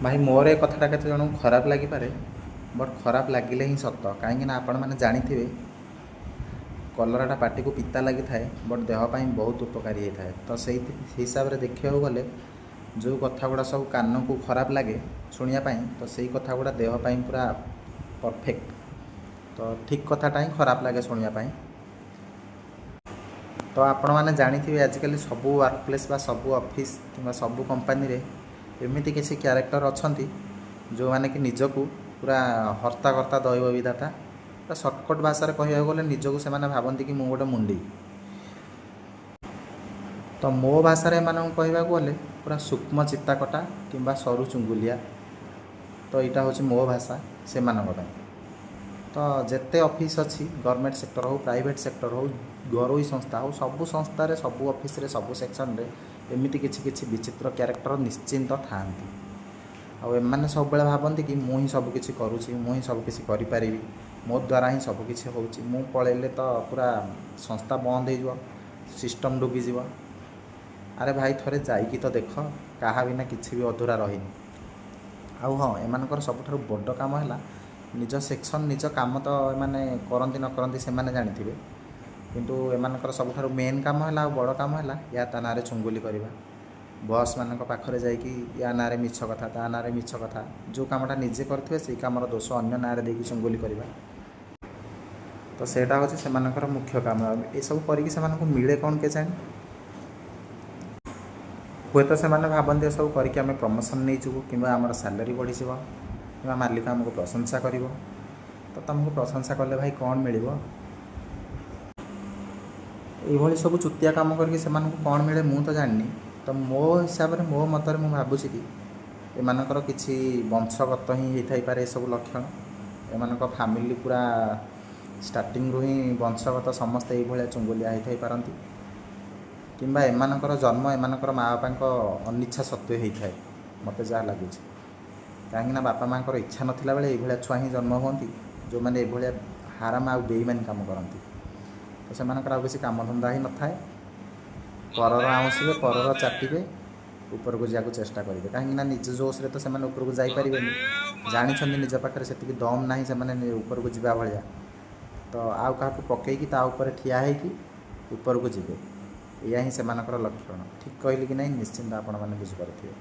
भाई मोर ए कथाटा केते जन खराब लागिपारे बट खराब लगिले ही सत कहीं आपण मैंने जानी कलराटा पार्टी को पिता लगी थाए बट देहपाई बहुत उपकारी होता है। तो से हिसाब से देखा गले जो कथा गुड़ा सब कान को खराब लगे शुणापी तो से कथा गुड़ा देहपाई पूरा परफेक्ट। तो ठीक कथाटा ही खराब लगे शुणापी। तो आपण मैंने जानी आजिकल सबू वर्क प्लेस बा सबू ऑफिस कि सबू कंपनी रे एमती किसी क्यारेक्टर अच्छा जो मैंने कि निजक पूरा हर्ता कर्ता दैव विधाता सर्टकट भाषा कह गले निजक से भावती कि मुझे गोटे मुंडी। तो मो भाषा कहवा गले पूरा सूक्ष्म चित्ताकटा कि सरु चुंगुलिया। तो यहाँ हूँ मो भाषा से तो जिते ऑफिस अच्छी गवर्नमेंट सेक्टर हो प्राइवेट सेक्टर हो घरोई संस्था हो सबू संस्था सबू ऑफिस रे सबू सेक्शन रे एमती किसी विचित्र क्यारेक्टर निश्चिंत था। आने सब भावती कि मुझे सबकि करुँची मुझे सबकि करी मो द्वारा ही सबकि हो पलैले तो पूरा संस्था बंद हो सिस्टम डूबीज। अरे भाई थरे जाइकी तो देख क्या बिना किसी भी अधूरा रही। आउ हाँ एम सबुठ बड़ कम है निज सेक्शन निज काम तो एमाने करती न करती से जानी किंतु एमानकर सबुठ मेन काम है बड़ काम है या ता ना चुंगुली करवा बस मान पाखे जाकि या ना मिछ कथा ता ना मिछ कथा जो कामटा निजे करेंगे से कम दोष अन्य ना दे चुंगुली करवा। तो सेटा हूँ से मुख्य काम ये सब करके मिले कौन के जाए हे तो से भावती सब करके आम प्रमोशन नहीं जीवु कि आम सैलरी बढ़ीज कि मालिक आमको प्रशंसा कर। तो तुमको प्रशंसा कले भाई कौन मिल ये सब चुतिया काम करके कौन मिले मु तो जानी। तो मो हिसाब से मो मतरे मुझे भावुँ कि एमानकर किसी वंशगत ही होता पारे सब लक्षण एमान फैमिली पूरा स्टार्टिंग रू ही वंशगत समस्ते ये चुंगुलिया होता पारती कि एमानकर जन्म एमानकर माँ बापा अनिच्छा सत्वे होता है मत जहाँ लगुच कहीं बापा माँ इच्छा नाला बेले ये छुआ ही जन्म होती जो मैंने ये हाराम आ बेईमानी काम करती। तो से किसी काम धंदा ही न था परर आउंसबे परर चाटे ऊपर को जाक चेष्टा करेंगे कहीं निज जोश रे तो से ऊपर को जापरें जानते निज पाखे से दम ना से ऊपर को जावा भाया। तो आउ क्या पकईकी ताऊपर ठिया होगी ऊपर को जी या ही से लक्षण ठीक कहली कि नहीं निश्चिंत आपण मैंने बुझीपारे।